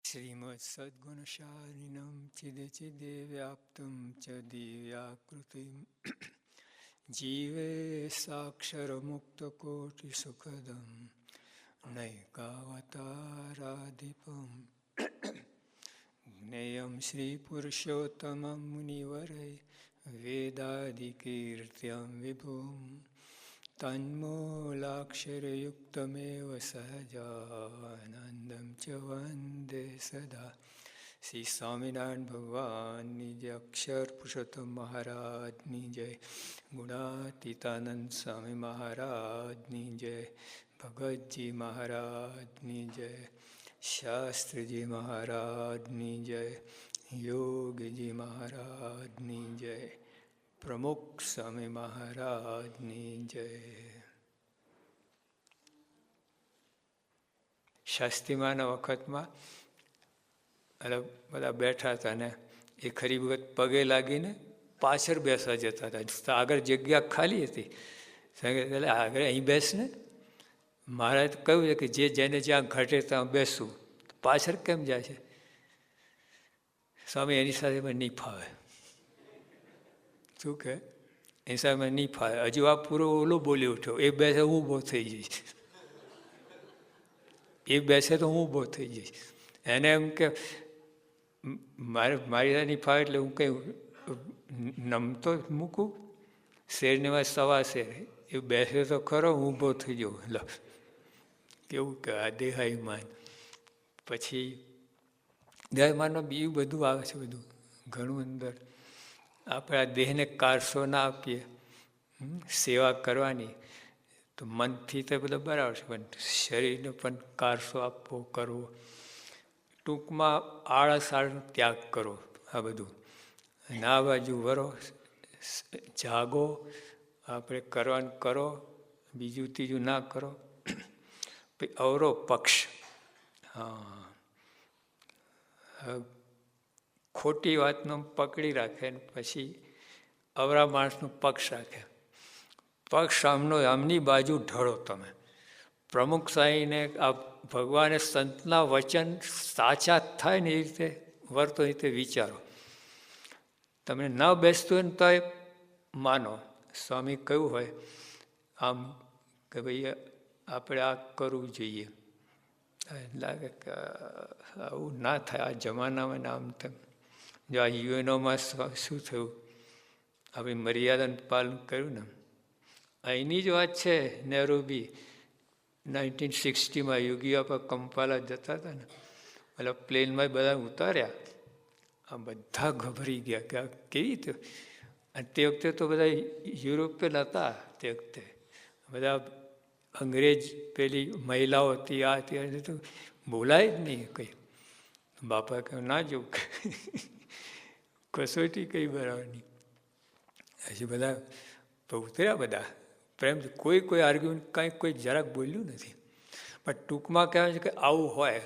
શ્રીમદ સદ્ગુણશાલિનમ ચિદે વ્યાપ્તમ ચ દિવ્યાકૃતિમ જીવે સાક્ષરમુક્તકોટિસુખદમ નૈકાવતારાધિપમ જ્ઞેયં શ્રીપુરુષોત્તમં મુનિવરૈ વેદાદિકીર્ત્યં વિભું તન્મૂલાક્ષરયુક્તમેવ સહજાનંદં ચ વંદે સદા. શ્રી સ્વામિનારાયણ ભગવાનની જય, અક્ષર પુરુષોત્તમ મહારાજની જય, ગુણાતીતાનંદ સ્વામી મહારાજની જય, ભગતજી મહારાજની જય, શાસ્ત્રીજી મહારાજની જય, યોગીજી મહારાજની જય, પ્રમુખ સ્વામી મહારાજની જય. શાસ્ત્રીમાના વખતમાં બધા બેઠા હતા ને એ ખરી વખત પગે લાગીને પાછળ બેસવા જતા હતા. આગળ જગ્યા ખાલી હતી, એટલે આગળ અહીં બેસ ને. મહારાજ કહ્યું છે કે જે જેને જ્યાં ઘટે ત્યાં બેસવું, પાછળ કેમ જાય છે? સ્વામી એની સાથે પણ નહીં ફાવે. શું કે એની સાથે નહીં ફાવે. હજુ આ પૂરો ઓલો બોલી ઉઠ્યો, એ બેસે હું ઊભો થઈ જઈશ, એ બેસે તો હું ઊભો થઈ જઈશ. એને એમ કે મારી સાથે નહીં ફાવે એટલે હું કંઈ નમતો મૂકું. શેરની વાત સવા શેર, એ બેસે તો ખરો, હું ઊભો થઈ જાઉં. લો કેવું કે આ દેહાયમાન. પછી દેહાયમાનમાં બીજું બધું આવે છે, બધું ઘણું અંદર. આપણે આ દેહને કારસો ના આપીએ, સેવા કરવાની, તો મનથી તો બધું બરાબર છે, પણ શરીરને પણ કારસો આપવો, કરવો. ટૂંકમાં આળસ ત્યાગ કરો. આ બધું ના બાજુ વરો, જાગો, આપણે કરવાનું કરો, બીજું ત્રીજું ના કરો. પછી અવરો પક્ષ, હા, ખોટી વાતનો પકડી રાખે ને પછી અવરા માણસનો પક્ષ રાખે. પક્ષ આમની બાજુ ઢળો તમે. પ્રમુખ સાહીને આ ભગવાને સંતના વચન સાચા થાય ને એ રીતે વર્તો, એ રીતે વિચારો. તમને ન બેસતું હોય ને તો માનો. સ્વામી કહ્યું હોય આમ કે ભાઈ આપણે આ કરવું જોઈએ, લાગે કે આવું ના થાય આ જમાનામાં. આમ તેમ જો આ યુએનઓમાં શું થયું, આપણી મર્યાદાનું પાલન કર્યું ને. અહીંની જ વાત છે. નેરોબી 1960માં યોગી આપા કંપાલા જતા હતા ને, એટલે પ્લેનમાં બધા ઉતાર્યા. આ બધા ગભરી ગયા કે આ કેવી રીતે. અને તે વખતે તો બધા યુરોપિયન હતા. તે વખતે બધા અંગ્રેજ પેલી મહિલાઓ હતી, આ હતી, તો બોલાય જ નહીં કંઈ. બાપા કહે ના જવું, કસોટી કઈ બરાબર નહીં. હજી બધા ઉતર્યા, બધા પ્રેમ, કોઈ આર્ગ્યુમેન્ટ કાંઈ કોઈ જરાક બોલ્યું નથી. પણ ટૂંકમાં કહેવાય છે કે આવું હોય,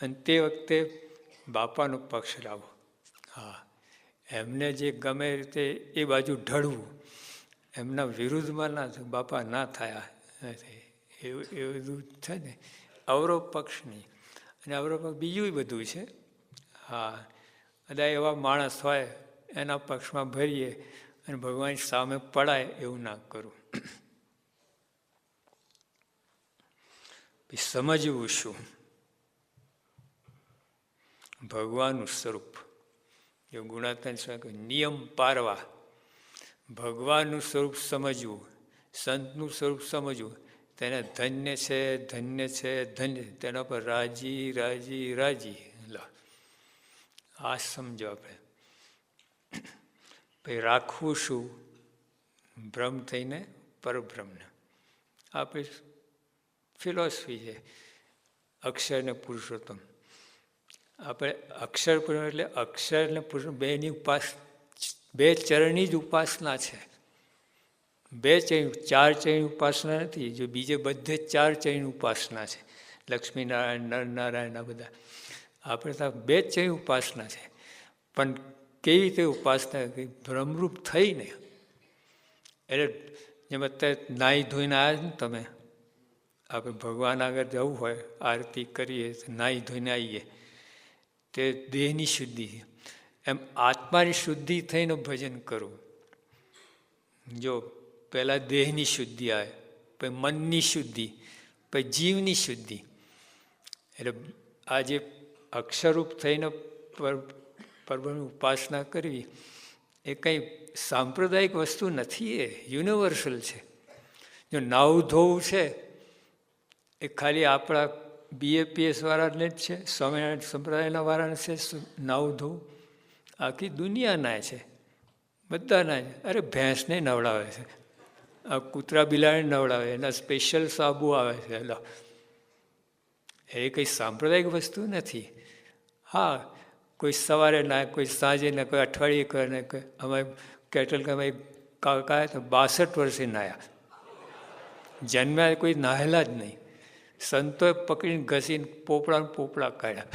અને તે વખતે બાપાનો પક્ષ લાવો. હા, એમને જે ગમે રીતે એ બાજુ ઢળવું, એમના વિરુદ્ધમાં ના થાય. બાપા ના થયા એવું બધું છે ને. અવરો પક્ષ નહીં. અને અવરો પક્ષ બીજું બધું છે. હા, બધા એવા માણસ હોય એના પક્ષમાં ભરીએ અને ભગવાન સામે પડાય એવું ના કરવું. સમજવું શું? ભગવાનનું સ્વરૂપ. એ ગુણાત્મક નિયમ પારવા, ભગવાનનું સ્વરૂપ સમજવું, સંતનું સ્વરૂપ સમજવું. તેને ધન્ય છે, ધન્ય છે, ધન્ય, તેના પર રાજી રાજી રાજી. આ સમજો આપણે. પછી રાખવું શું? બ્રહ્મ થઈને પરબ્રહ્મને. આપણી ફિલોસફી છે અક્ષર ને પુરુષોત્તમ. આપણે અક્ષર પુરુષ એટલે અક્ષર ને પુરુષ બેની બે ચરણની જ ઉપાસના છે. બે ચરણ, ચાર ચરણની ઉપાસના નથી. જો બીજે બધે 4 ચરણની ઉપાસના છે. લક્ષ્મીનારાયણ, નરનારાયણ, આ બધા આપણે તો 2 ચરણની ઉપાસના છે. પણ કેવી રીતે ઉપાસના? બ્રહ્મરૂપ થઈને. એટલે જેમ અત્યારે નાહી ધોઈને આવ્યા ને તમે, આપણે ભગવાન આગળ જવું હોય, આરતી કરીએ, નાહી ધોઈને આવીએ, તે દેહની શુદ્ધિ. એમ આત્માની શુદ્ધિ થઈને ભજન કરવું. જો પહેલાં દેહની શુદ્ધિ આવે, પછી મનની શુદ્ધિ, પછી જીવની શુદ્ધિ. એટલે આ જે અક્ષરરૂપ થઈને પરબ્રહ્મની ઉપાસના કરવી એ કંઈ સાંપ્રદાયિક વસ્તુ નથી, એ યુનિવર્સલ છે. જો નાવું ધોવું છે એ ખાલી આપણા BAPS વાળાને જ છે, સ્વામિનારાયણ સંપ્રદાયના વાળાને છે નાવું ધોવું? આખી દુનિયાના છે, બધાના છે. અરે ભેંસને નવડાવે છે, આ કૂતરા બિલાડીને નવડાવે, એના સ્પેશિયલ સાબુ આવે છે. એટલે એ કંઈ સાંપ્રદાયિક વસ્તુ નથી. હા, કોઈ સવારે નાય, કોઈ સાંજે ને, કોઈ અઠવાડિયે કરે ને. અમે કેટલ અમે કાકા તો 62 વર્ષે નાહ્યા, જન્મ્યા કોઈ નાહેલા જ નહીં. સંતોએ પકડીને ઘસીને પોપડા કાઢ્યા.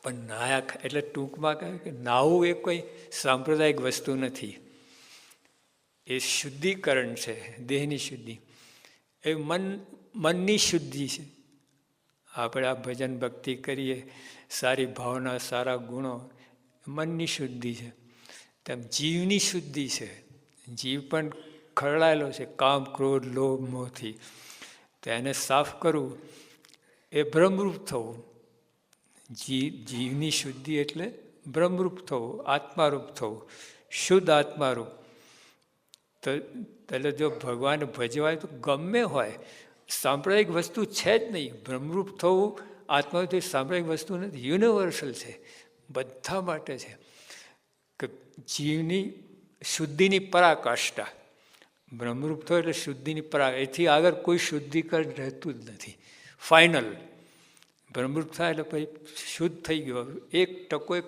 પણ નાયા એટલે ટૂંકમાં કહે કે નાવું એ કોઈ સાંપ્રદાયિક વસ્તુ નથી, એ શુદ્ધિકરણ છે, દેહની શુદ્ધિ. એ મનની શુદ્ધિ છે. આપણે આ ભજન ભક્તિ કરીએ, સારી ભાવના, સારા ગુણો, મનની શુદ્ધિ છે. તેમ જીવની શુદ્ધિ છે. જીવ પણ ખરડાયેલો છે કામ, ક્રોધ, લોભ, મોહથી. તો એને સાફ કરવું એ બ્રહ્મરૂપ થવું. જીવની શુદ્ધિ એટલે બ્રહ્મરૂપ થવું, આત્મારૂપ થવું, શુદ્ધ આત્મારૂપ. તો એટલે જો ભગવાનને ભજવાય તો ગમે હોય, સાંપ્રદાયિક વસ્તુ છે જ નહીં. બ્રહ્મરૂપ થવું આત્માથી સાંપ્રદાયિક વસ્તુ નથી, યુનિવર્સલ છે, બધા માટે છે. કે જીવની શુદ્ધિની પરાકાષ્ઠા બ્રહ્મરૂપ થયો એટલે શુદ્ધિની એથી આગળ કોઈ શુદ્ધિકરણ રહેતું જ નથી. ફાઇનલ બ્રહ્મરૂપ થાય એટલે પછી શુદ્ધ થઈ ગયો. 1%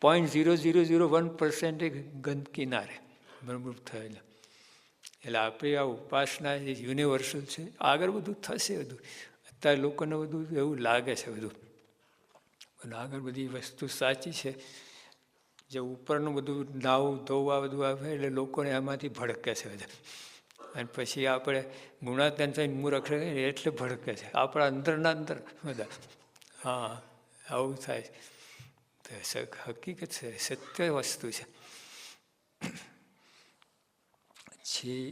0.0001% ગંદકી ના રહે બ્રહ્મરૂપ થયેલા. એટલે આપણી આ ઉપાસના એ યુનિવર્સલ છે. આગળ બધું થશે. બધું અત્યારે લોકોને બધું એવું લાગે છે બધું, પણ આગળ બધી વસ્તુ સાચી છે. જે ઉપરનું બધું નાવું ધોવા બધું આવે એટલે લોકોને એમાંથી ભડકે છે બધા. અને પછી આપણે ગુણાત્યાન થઈને મૂર્ખ એટલે ભડકે છે આપણા અંદરના અંદર બધા. હા, આવું થાય છે. હકીકત છે, સત્ય વસ્તુ છે. પછી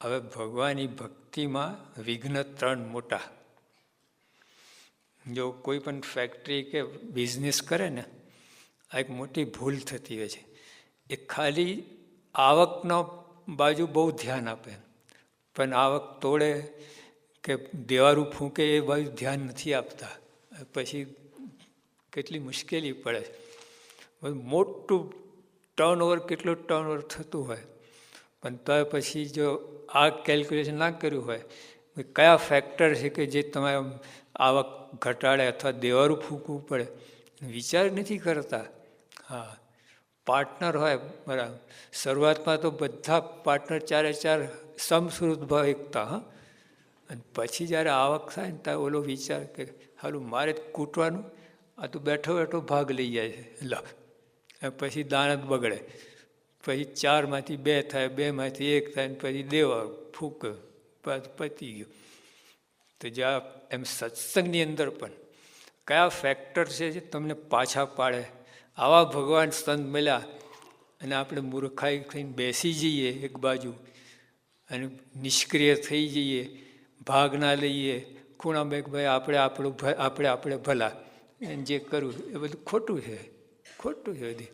હવે ભગવાનની ભક્તિમાં વિઘ્ન 3 મોટા. જો કોઈ પણ ફેક્ટરી કે બિઝનેસ કરે ને, આ એક મોટી ભૂલ થતી હોય છે. એ ખાલી આવકનો બાજુ બહુ ધ્યાન આપે, પણ આવક તોડે કે દેવારું ફૂંકે એ બાજુ ધ્યાન નથી આપતા. પછી કેટલી મુશ્કેલી પડે. મોટું ટર્નઓવર, કેટલું ટર્નઓવર થતું હોય, પણ તો પછી જો આ કેલ્ક્યુલેશન ના કર્યું હોય, કયા ફેક્ટર છે કે જે તમારે આવક ઘટાડે અથવા દેવારું ફૂંકવું પડે, વિચાર નથી કરતા. હા, પાર્ટનર હોય બરાબર. શરૂઆતમાં તો બધા પાર્ટનર 4 સમશ્રુત ભાવ એકતા. હા, અને પછી જ્યારે આવક થાય ને ત્યારે ઓલો વિચાર કે હાલું મારે જ કૂટવાનું, આ તો બેઠો બેઠો ભાગ લઈ જાય છે. પછી દાનત બગડે. પછી 4માંથી 2 થાય, 2માંથી 1 થાય, ને પછી દેવા ફૂક પતી ગયું. તો જ્યાં એમ સત્સંગની અંદર પણ કયા ફેક્ટર છે જે તમને પાછા પાડે. આવા ભગવાન સંત મળ્યા અને આપણે મૂર્ખાઈ થઈને બેસી જઈએ એક બાજુ અને નિષ્ક્રિય થઈ જઈએ, ભાગ ના લઈએ, ખૂણામાં એક ભાઈ આપણે ભલા, એને જે કરવું એ બધું ખોટું છે, ખોટું છે બધી.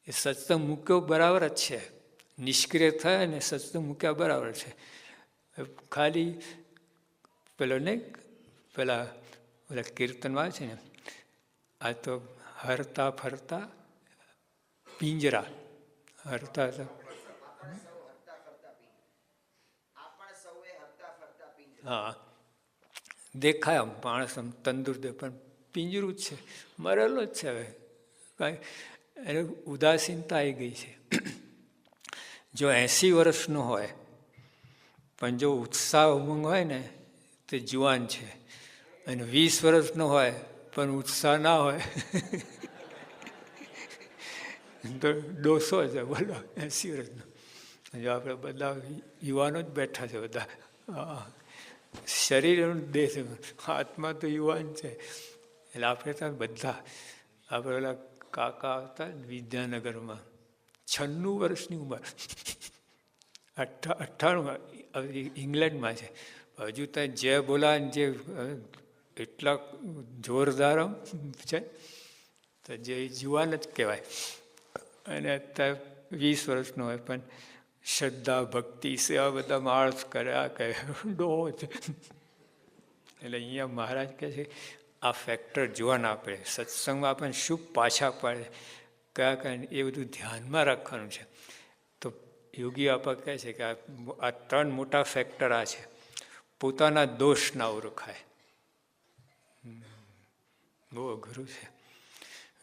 એ સત્સંગ મૂક્યો બરાબર જ છે. નિષ્ક્રિય થાય ને સત્સંગ મૂક્યા બરાબર છે. ખાલી પેલો ને પેલા કીર્તનમાં છે ને, આ તો હરતા ફરતા પિંજરા, હરતા હા દેખાય આમ માણસ આમ તંદુરસ્ત, પણ પિંજરું જ છે, મરેલો જ છે. હવે કાંઈ એને ઉદાસીનતા આવી ગઈ છે. જો 80 વર્ષનો હોય પણ જો ઉત્સાહ ઉમંગ હોય ને તે જુવાન છે, અને 20 વર્ષનો હોય પણ ઉત્સાહ ના હોય તો ડોસો છે. બોલો 80 વર્ષનો. જો આપણે બધા યુવાનો જ બેઠા છે બધા. શરીર દેહ, આત્મા તો યુવાન છે. એટલે આપણે ત્યાં બધા આપણે ઓલા કાકા હતા વિદ્યાનગરમાં 96 વર્ષની ઉંમર, 98 ઇંગ્લેન્ડમાં છે. હજુ ત્યાં જે બોલા જે એટલા જોરદાર છે તો જે જુવાન જ કહેવાય. અને અત્યારે 20 વર્ષનો હોય પણ શ્રદ્ધા ભક્તિ સેવા બધા માણસ કર્યા કહે ડોહો છે. એટલે અહીંયા મહારાજ કહે છે આ ફેક્ટર જોવાના આપણે સત્સંગમાં આપણને શું પાછા પાડે કયા કયા એ બધું ધ્યાનમાં રાખવાનું છે. તો યોગી આપા કહે છે કે આ 3 મોટા ફેક્ટર આ છે. પોતાના દોષ ના ઓળખાય, બહુ અઘરું છે.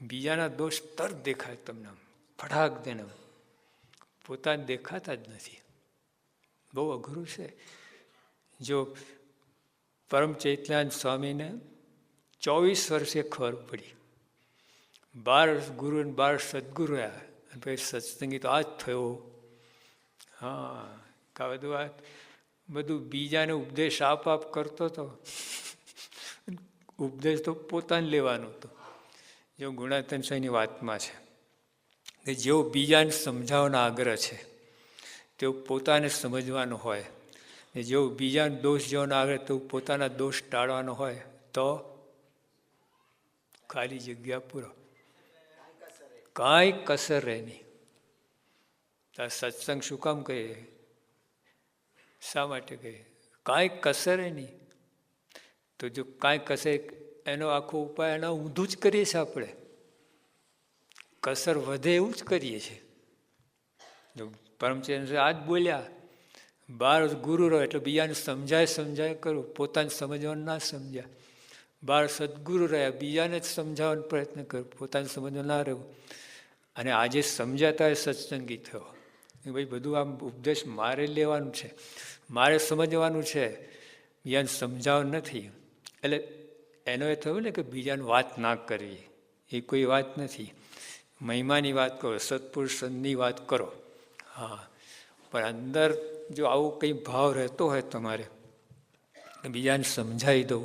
બીજાના દોષ તરત દેખાય તમને ફટાક દેને, પોતાને દેખાતા જ નથી, બહુ અઘરું છે. જો પરમ ચૈતન્યાનંદ સ્વામીને 24 વર્ષે ખબર પડી, 12 ગુરુ અને 12 સદગુરુ રહ્યા, અને પછી સત્સંગી તો આ જ થયો. હા, કા બધું બીજાને ઉપદેશ આપ કરતો હતો, ઉપદેશ તો પોતાને લેવાનો હતો. જો ગુણાતીત સ્વામીની વાતમાં છે કે જેવો બીજાને સમજાવવાનો આગ્રહ છે તેઓ પોતાને સમજવાનો હોય, ને જેવો બીજાને દોષ જવાનો આગ્રહ તેવું પોતાના દોષ ટાળવાનો હોય તો ખાલી જગ્યા પૂરો, કાંઈ કસર રહે નહીં. સત્સંગ શું કામ કહીએ, શા માટે કહીએ? કાંઈ કસર નહીં. તો જો કાંઈ કસર, એનો આખો ઉપાય એના ઊંધું જ કરીએ છીએ આપણે, કસર વધે એવું જ કરીએ છીએ. જો પરમચંદ્ર આ જ બોલ્યા, 12 ગુરુ રહો એટલે બીજાને સમજાય કરું, પોતાને સમજવાનું ના સમજ્યા. 12 સદગુરુ રહ્યા, બીજાને જ સમજાવવાનો પ્રયત્ન કરું, પોતાને સમજવા ના રહેવું. અને આજે સમજાતા સત્સંગી થયો. ભાઈ બધું આમ ઉપદેશ મારે લેવાનું છે, મારે સમજવાનું છે, બીજાને સમજાવવાનું નથી. એટલે એનો એ થયું ને કે બીજાને વાત ના કરવી, એ કોઈ વાત નથી. મહિમાની વાત કરો, સત્પુરુષની વાત કરો, હા, પણ અંદર જો આવો કંઈ ભાવ રહેતો હોય તમારે, બીજાને સમજાવી દઉં,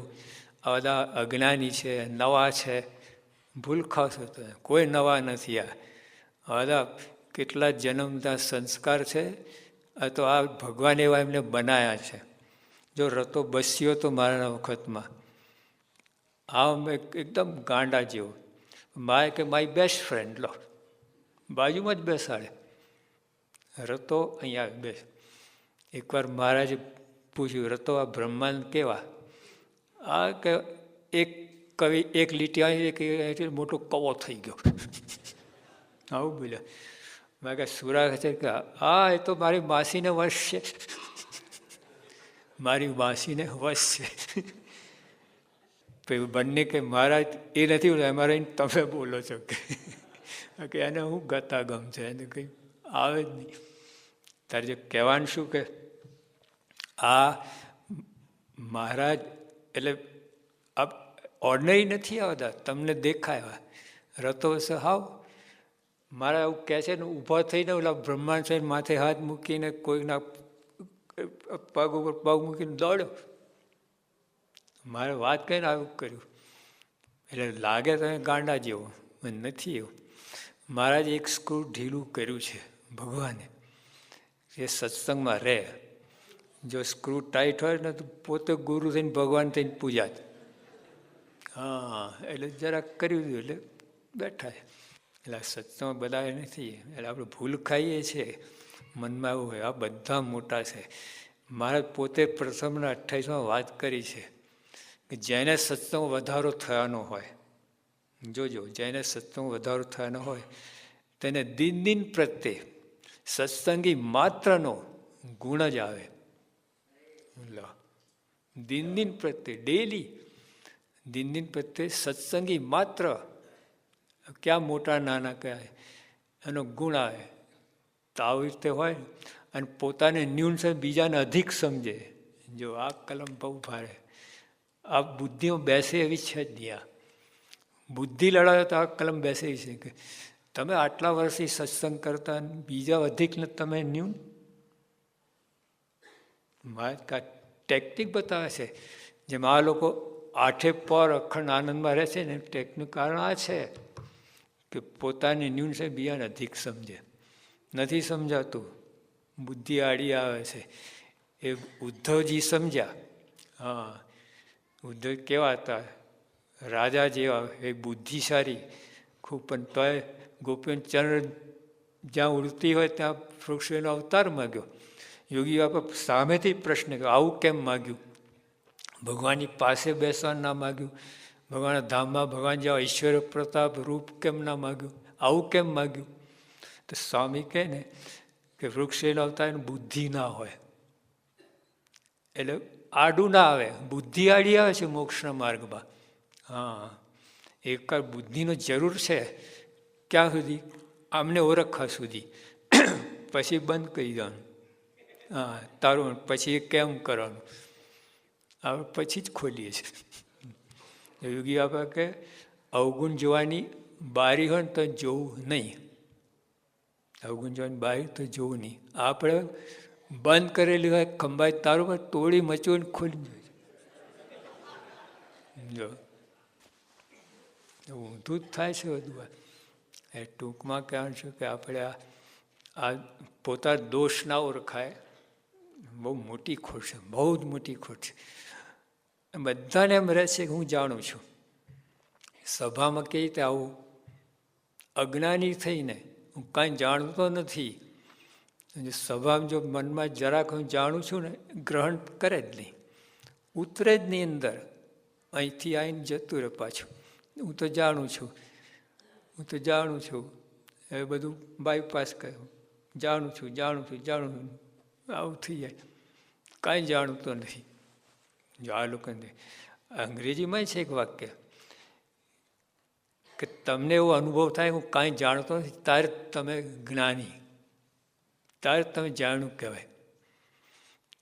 આ બધા અજ્ઞાની છે, નવા છે, ભૂલ ખાશો તો કોઈ નવા નથી. આ બધા કેટલા જન્મતા સંસ્કાર છે, તો આ ભગવાન એવા એમને બનાવ્યા છે. જો રતો બસ્યો તો મારા વખતમાં આમ એકદમ ગાંડા જેવો, મારે કે મારી બેસ્ટ ફ્રેન્ડ લો, બાજુમાં જ બેસાડે, રતો અહીંયા બેસ. એકવાર મહારાજે પૂછ્યું, રતો આ બ્રહ્માંડ કેવા? આ કે એક કવિ એક લીટી આવી, મોટો કવો થઈ ગયો. આવું બોલ્યા. મેં કે સુરા છે કે હા એ તો મારી માસીને વશ છે, મારી માસીને વશ છે. બંને કે મહારાજ એ નથી બોલો, અમારે તમે બોલો છો કે એને હું ગતાગમ છે, એને કંઈ આવે જ નહીં. તારે જે કહેવાનું શું કે આ મહારાજ એટલે આ ઓર્ડનરી નથી આવતા, તમને દેખાય રતો હશે હાવ. મારા એવું કહે છે ને, ઊભા થઈને ઓલા બ્રહ્માંડ છે માથે હાથ મૂકીને કોઈના પગ ઉપર પગ મૂકીને દોડ્યો. મારે વાત કહીને આવું કર્યું, એટલે લાગે તમે ગાંડા જેવો, નથી એવું. મહારાજે એક સ્ક્રૂ ઢીલું કર્યું છે ભગવાને, એ સત્સંગમાં રહે. જો સ્ક્રૂ ટાઈટ હોય ને તો પોતે ગુરુ થઈને ભગવાન થઈને પૂજાત. હા, એટલે જરાક કર્યું એટલે બેઠા. એટલે સત્સંગમાં બધા નથી, એટલે આપણે ભૂલ ખાઈએ છીએ, મનમાં એવું હોય આ બધા મોટા છે. મારે પોતે પ્રથમના 28માં વાત કરી છે કે જેને સત્સંગ વધારો થવાનો હોય, જોજો જેને સત્સંગ વધારો થવાનો હોય તેને દિન પ્રત્યે સત્સંગી માત્રનો ગુણ જ આવે. દિન પ્રત્યે ડેલી દિન પ્રત્યે સત્સંગી માત્ર, ક્યાં મોટા નાના કહેવાય, એનો ગુણ આવે. તો આવી રીતે હોય. અને પોતાને ન્યૂન સમજ, બીજાને અધિક સમજે. જો આ કલમ બહુ ભારે, આ બુદ્ધિમાં બેસે એવી છે જ નહીં. આ બુદ્ધિ લડાવે તો આ કલમ બેસે છે કે તમે આટલા વર્ષથી સત્સંગ કરતા બીજા અધિકને તમે ન્યૂન. મારે ટેકનિક બતાવે છે, જેમ આ લોકો આઠે પર અખંડ આનંદમાં રહે છે ને ટેકનું કારણ આ છે કે પોતાની ન્યૂન છે બીજાને અધિક સમજે. નથી સમજાતું, બુદ્ધિ આડી આવે છે. એ ઉદ્ધવજી સમજ્યા. હા, ઉદ્ધવ કેવા હતા? રાજા જેવા, એ બુદ્ધિશાળી ખૂબ, પણ તોય ગોપીઓને ચરણ જ્યાં ઉડતી હોય ત્યાં વૃક્ષનો અવતાર માગ્યો. યોગી બાપા સામેથી પ્રશ્ન કર્યો, આવું કેમ માગ્યું? ભગવાનની પાસે બેસવા ના માગ્યું? ભગવાનના ધામમાં ભગવાન જેવા ઈશ્વર પ્રતાપ રૂપ કેમ ના માગ્યું? આવું કેમ માગ્યું? તો સ્વામી કહે ને કે વૃક્ષનો અવતાર બુદ્ધિ ના હોય એટલે આડું ના આવે. બુદ્ધિ આડી આવે છે મોક્ષના માર્ગમાં. હા, એક બુદ્ધિનો જરૂર છે. ક્યાં સુધી? આમને ઓળખવા સુધી. પછી બંધ કરી દેવાનું. હા, તારું પછી કેમ કરવાનું? આપણે પછી જ ખોલીએ છીએ. યોગી બાપા કે અવગુણ જોવાની બારી હોય ને તો જોવું નહીં. અવગુણ જોવાની બારી તો જોવું નહીં. આપણે બંધ કરેલી હોય ખંભાઈ તારું પર તોડી મચવું ખોલી જો ઊંધું જ થાય છે બધું. એ ટૂંકમાં કહેવાનું છે કે આપણે આ પોતા દોષ ના ઓળખાય, બહુ મોટી ખોટ છે, બહુ જ મોટી ખોટ છે. બધાને એમ રહે છે કે હું જાણું છું. સભામાં કેવી રીતે આવું અજ્ઞાની થઈને હું કાંઈ જાણતો નથી. સભામાં જો મનમાં જરાક હું જાણું છું ને, ગ્રહણ કરે જ નહીં, ઉતરે જ નહીં અંદર. અહીંથી આવીને જતું રહે પાછું. હું તો જાણું છું, હું તો જાણું છું. એ બધું બાયપાસ કર્યું. જાણું છું, જાણું છું, જાણું છું, આવું થઈ જાય. કાંઈ જાણતો નથી. જો આ લોકોને અંગ્રેજીમાં છે એક વાક્ય કે તમને એવો અનુભવ થાય હું કાંઈ જાણતો નથી, ત્યારે તમે જ્ઞાની, ત્યારે તમે જાણ્યું કહેવાય.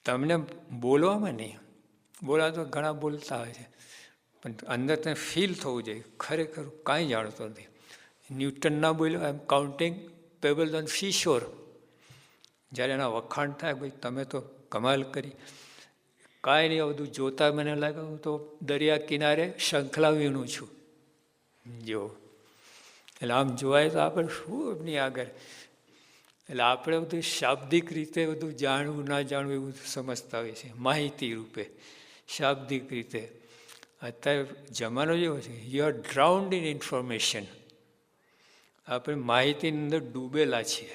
તમને બોલવામાં નહીં, બોલવા તો ઘણા બોલતા હોય છે, પણ અંદર તમે ફીલ થવું જોઈએ ખરેખર કાંઈ જાણતો નથી. ન્યૂટન ના બોલ્યો આઈ એમ કાઉન્ટિંગ પેબલ્સ ઓન સીશોર. જ્યારે એના વખાણ થાય, ભાઈ તમે તો કમાલ કરી, કાંઈ નહીં. બધું જોતા મને લાગે હું તો દરિયા કિનારે શંખલા વીણું છું. જો એટલે આમ જોવાય તો આપણે શું એમની આગળ. એટલે આપણે બધું શાબ્દિક રીતે બધું જાણવું ના જાણવું એવું સમજતા હોય છે, માહિતી રૂપે, શાબ્દિક રીતે. અત્યારે જમાનો જેવો છે, યુ આર ડ્રાઉન્ડ ઇન ઇન્ફોર્મેશન. આપણે માહિતીની અંદર ડૂબેલા છીએ,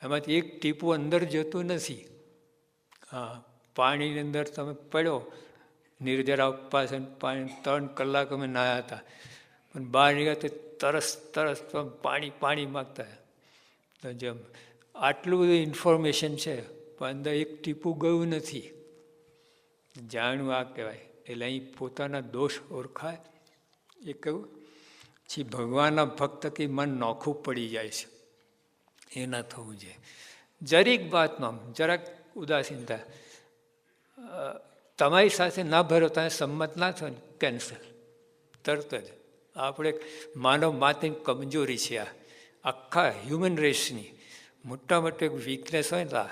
એમાંથી એક ટીપું અંદર જતું નથી. હા, પાણીની અંદર તમે પડ્યો, નિર્જરા ઉપવાસ પાણી 3 કલાક અમે નાહ્યા હતા, પણ બહાર નીકળ્યા તો તરસ તરસ પાણી પાણી માગતા. તો જેમ આટલું બધું ઇન્ફોર્મેશન છે, પણ અંદર એક ટીપું ગયું નથી. જાણવું આ કહેવાય. એટલે અહીં પોતાના દોષ ઓળખાય એ કહ્યું. પછી ભગવાનના ભક્ત કે મન નોખું પડી જાય છે, એ ના થવું જોઈએ. જરીક વાતમાં જરાક ઉદાસીનતા, તમારી સાથે ના ભરો, તમે સંમત ના થયો ને કેન્સલ તરત જ. આપણે માનવ માત્રની કમજોરી છે આ, આખા હ્યુમન રેસની મોટા મોટી એક વીકનેસ હોય ને.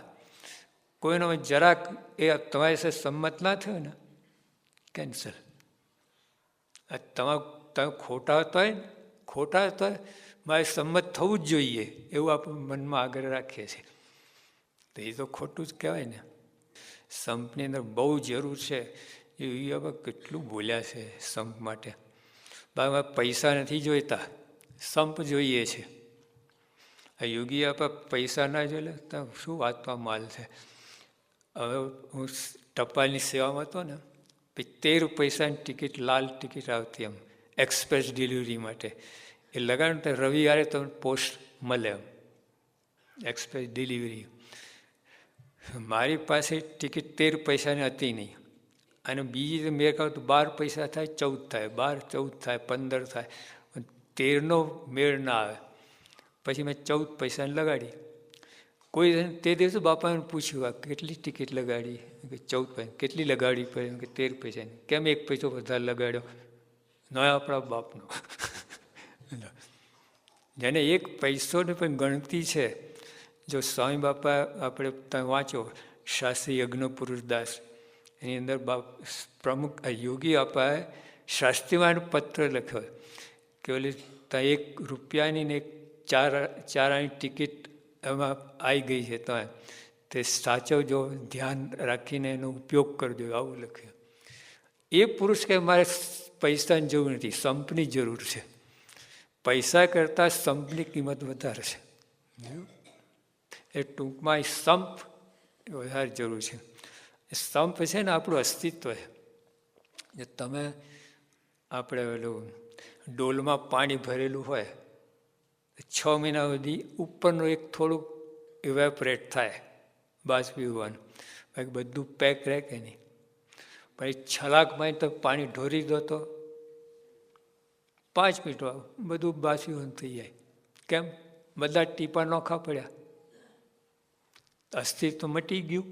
કોઈનો જરાક એ તમારી સાથે સંમત ના થયો ને કેન્સલ. તમે ખોટા હતા હોય ને, ખોટા હતા મારે સંમત થવું જ જોઈએ એવું આપણે મનમાં આગળ રાખીએ છીએ, તો એ તો ખોટું જ કહેવાય ને. સંપની અંદર બહુ જરૂર છે. એ હવે કેટલું બોલ્યા છે સંપ માટે. બાબા પૈસા નથી જોઈતા, સંપ જોઈએ છે. આ યોગી આપા પૈસા ના જોઈ તો શું વાતમાં માલ છે. હવે હું ટપાલની સેવામાં હતો ને, 13 પૈસાની ટિકિટ, લાલ ટિકિટ આવતી એમ એક્સપ્રેસ ડિલિવરી માટે. એ લગાડો તો રવિવારે તમને પોસ્ટ મળે એમ એક્સપ્રેસ ડિલિવરી. મારી પાસે ટિકિટ 13 પૈસાની હતી નહીં, અને બીજી મેં કહું તો 12 પૈસા થાય, 14 થાય, 12, 14 થાય, 15 થાય, 13નો મેળ ના આવે. પછી મેં 14 પૈસાની લગાડી. કોઈ તે દિવસે બાપાને પૂછ્યું આ કેટલી ટિકિટ લગાડી, કે 14 પૈસા. કેટલી લગાડી પડે કે 13 પૈસાની. કેમ 1 પૈસો વધારે લગાડ્યો? ન આપણા બાપનો. જેને 1 પૈસોની પણ ગણતી છે. જો સ્વામી બાપા આપણે તમે વાંચો શાસ્ત્રી યજ્ઞ પુરુષદાસ, એની અંદર પ્રમુખ યોગી અપાએ શાસ્ત્રીમાં પત્ર લખ્યો કે ઓલી ત્યાં 1 રૂપિયાની ને 4 આની ટિકિટ એમાં આવી ગઈ છે, તો તે સાચવજો, ધ્યાન રાખીને એનો ઉપયોગ કરજો, આવું લખ્યું. એ પુરુષ કે મારે પૈસાની જરૂર નથી, સંપની જરૂર છે. પૈસા કરતાં સંપની કિંમત વધારે છે. એ ટૂંકમાં સંપ વધારે જરૂર છે. સંપ છે ને આપણું અસ્તિત્વ છે. જે તમે આપણે પેલું ડોલમાં પાણી ભરેલું હોય, 6 મહિના સુધી ઉપરનું એક થોડુંક ઇવેપરેટ થાય, બાષ્પીભવન, બાકી બધું પેક રહે કે નહીં. પછી છલાકમાં તો પાણી ઢોરી દો તો 5 મિનિટમાં બધું બાષ્પીભવન થઈ જાય. કેમ? બધા ટીપા નોખા પડ્યા, અસ્તિત્વ મટી ગયું.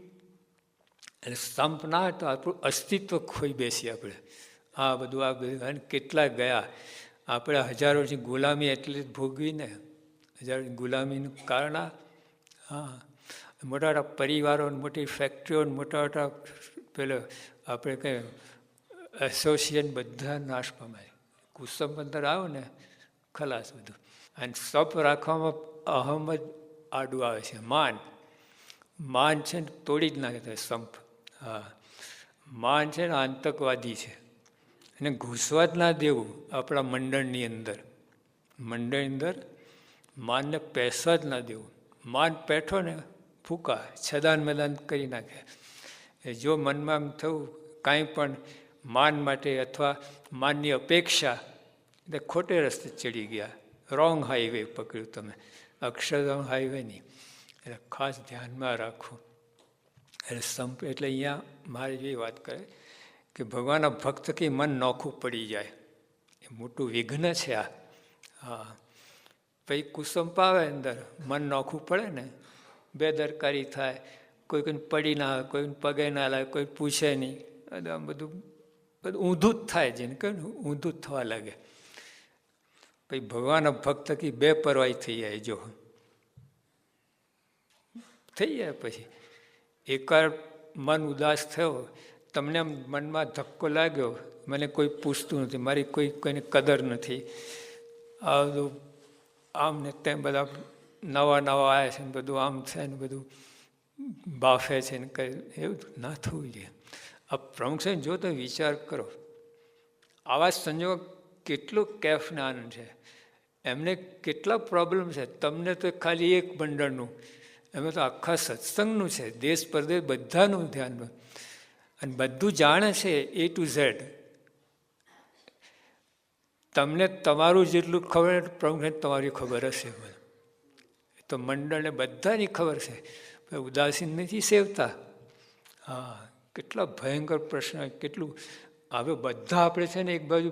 એટલે સંપ ના તો આપણું અસ્તિત્વ ખોઈ બેસીએ આપણે. આ બધું કેટલા ગયા આપણે, હજારોની ગુલામી એટલે જ ભોગવીને, હજારોની ગુલામીનું કારણ હા, મોટા મોટા પરિવારો, મોટી ફેક્ટરીઓ, મોટા મોટા પેલો આપણે કંઈ એસોસિએશન બધા નાશ પામે. કુસમ અંદર આવો ને ખલાસ બધું. અને સપ રાખવામાં અહમ જ આડું આવે છે. માન છે ને તોડી જ નાખે સંપ. હા, માન છે ને આતંકવાદી છે, એને ઘૂસવા જ ના દેવું આપણા મંડળની અંદર. માનને પેસવા જ ના દેવું. માન પેઠો ને ફૂકા છદાન મેદાન કરી નાખે. જો મનમાં એમ થયું કાંઈ પણ માન માટે અથવા માનની અપેક્ષા, એટલે ખોટે રસ્તે ચડી ગયા, રોંગ હાઈવે પકડ્યું તમે, અક્ષરધામ હાઈવે નહીં. એટલે ખાસ ધ્યાનમાં રાખવું. એટલે સંપ એટલે અહીંયા મારે જેવી વાત કરે કે ભગવાનના ભક્ત કે મન નોખું પડી જાય, એ મોટું વિઘ્ન છે આ. હા, પછી કુસંપ આવે અંદર, મન નોખું પડે ને, બેદરકારી થાય, કોઈને પડી ના આવે, કોઈને પગે ના લાગે, કોઈ પૂછે નહીં, આમ બધું ઊંધું જ થાય. જેને કહે ને ઊંધું જ થવા લાગે. પછી ભગવાનના ભક્ત કે બેપરવાહી થઈ જાય. જો થઈ જાય પછી એકવાર મન ઉદાસ થયો, તમને આમ મનમાં ધક્કો લાગ્યો, મને કોઈ પૂછતું નથી, મારી કોઈને કદર નથી, આ બધું આમ ને તેમ બધા નવા આવ્યા છે ને બધું આમ છે ને બધું બાફે છે ને કંઈ, એવું ના થવું જોઈએ. આ પ્રમુખ છે જો તમે વિચાર કરો, આવા સંજોગ કેટલું કેફને આનંદ છે, એમને કેટલા પ્રોબ્લેમ છે. તમને તો ખાલી એક મંડળનું, એમાં તો આખા સત્સંગનું છે, દેશ પરદેશ બધાનું ધ્યાન, અને બધું જાણે છે A to Z. તમને તમારું જેટલું ખબર, પ્રમુખને તમારી ખબર હશે, તો મંડળને બધાની ખબર છે, ઉદાસીન નથી સેવતા. હા, કેટલા ભયંકર પ્રશ્ન, કેટલું હવે બધા આપણે છે ને એક બાજુ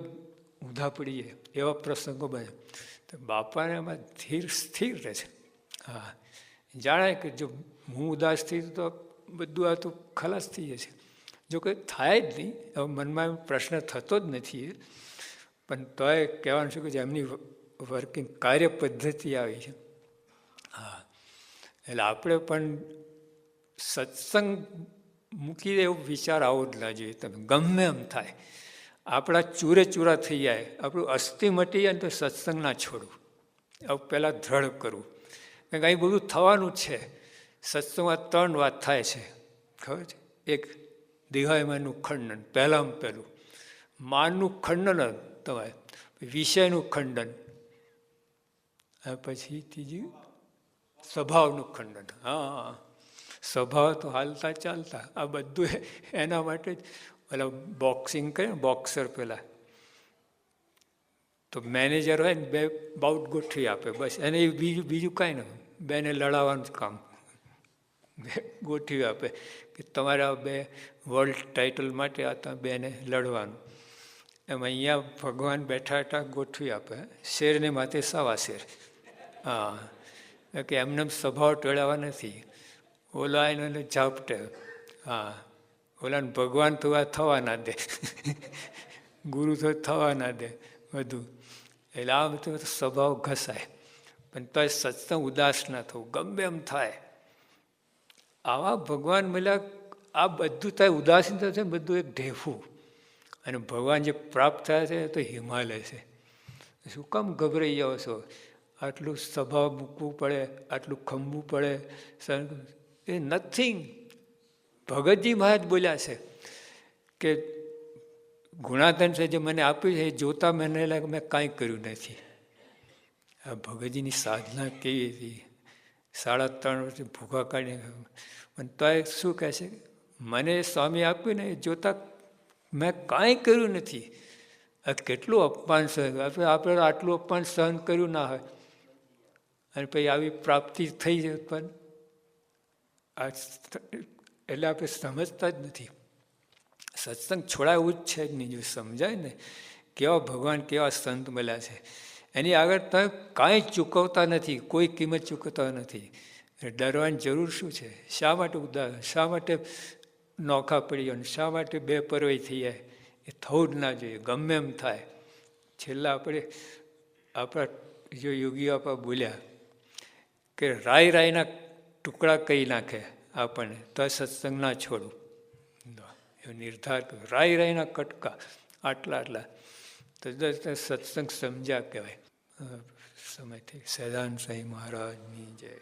ઊંધા પડીએ એવા પ્રસંગો બને. તો બાપાને એમાં સ્થિર રહે છે. હા, જાણે કે જો હું ઉદાસ થઈ તો બધું આ તો ખલાસ થઈ જશે. જો કંઈ થાય જ નહીં, હવે મનમાં પ્રશ્ન થતો જ નથી, પણ તોય કહેવાનું છે કે એમની વર્કિંગ કાર્ય પદ્ધતિ આવી છે. હા, એટલે આપણે પણ સત્સંગ મૂકી દે એવો વિચાર આવો જ ના જોઈએ. તમે ગમે એમ થાય, આપણા ચૂરે ચૂરા થઈ જાય, આપણું અસ્થિ મટી જાય ને તો સત્સંગ ના છોડવું, આવું પહેલાં દ્રઢ કરવું. કારણ કે અહીં બધું થવાનું છે. સત્સંગમાં 3 વાત થાય છે, ખબર છે? એક દેહાયમાનનું ખંડન, પહેલું માનનું ખંડન, તમારે વિષયનું ખંડન, પછી ત્રીજું સ્વભાવનું ખંડન. હા, સ્વભાવ તો હાલતા ચાલતા, આ બધું એના માટે જ. પેલા બોક્સિંગ કરે ને, બોક્સર પેલા તો મેનેજર હોય ને 2 બાઉટ ગોઠવી આપે, બસ એને બીજું કાંઈ નહીં, બેને લડાવવાનું જ કામ ગોઠવી આપે કે તમારે આ 2 વર્લ્ડ ટાઇટલ માટે આ તમે બેને લડવાનું. એમ અહીંયા ભગવાન બેઠા ગોઠવી આપે, શેરને માથે 1.25 શેર. હા, કે એમને સ્વભાવ ટળાવવા નથી. ઓલા એને ઝાપટે. હા, ઓલાને ભગવાન તો આ થવા ના દે, ગુરુ તો થવા ના દે બધું. એટલે આ બધું સ્વભાવ ઘસાય. પણ તો સત્સંગ ઉદાસ ના થવું, ગમે એમ થાય. આવા ભગવાન મળ્યા, આ બધું થાય ઉદાસીનતા છે બધું એક ઢેફું. અને ભગવાન જે પ્રાપ્ત થયા છે તો હિમાલય છે. શું કામ ગભરાઈ જાઓ છો? આટલું સભા મૂકવું પડે, આટલું ખંભવું પડે, એ નથિંગ. ભગતજી મહારાજ બોલ્યા છે કે ગુણાધન છે જે મને આપ્યું છે એ જોતા મને લાગે મેં કાંઈ કર્યું નથી. આ ભગતજીની સાધના કેવી હતી, 3.5 વર્ષથી ભૂખા કાઢીને, અને તો એ શું કહે છે, મને સ્વામી આપ્યું ને એ જોતા મેં કાંઈ કર્યું નથી. આ કેટલું અપમાન સહન, આપણે આટલું અપમાન સહન કર્યું ના હોય અને પછી આવી પ્રાપ્તિ થઈ જાય. પણ એટલે આપણે સમજતા જ નથી. સત્સંગ છોડાવવું જ છે જ નહીં. જો સમજાય ને કેવા ભગવાન કેવા સંત મળ્યા છે, એની આગળ તમે કાંઈ ચૂકવતા નથી, કોઈ કિંમત ચૂકવતા નથી. ડરવાની જરૂર શું છે? શા માટે ઉદાહરણ, શા માટે નોખા પડી જાય, શા માટે બે પરવાઈ થઈ જાય? એ થવું જ ના જોઈએ. ગમે એમ થાય. છેલ્લા આપણા જો યોગીઓ આપણા બોલ્યા કે રાયના ટુકડા કહી નાખે આપણને તો સત્સંગ ના છોડવું. એવો નિર્ધાર કર્યો. રાયના કટકા આટલા તો સત્સંગ સમજ્યા કહેવાય. સમયથી સહજાનંદ સ્વામી મહારાજની જય.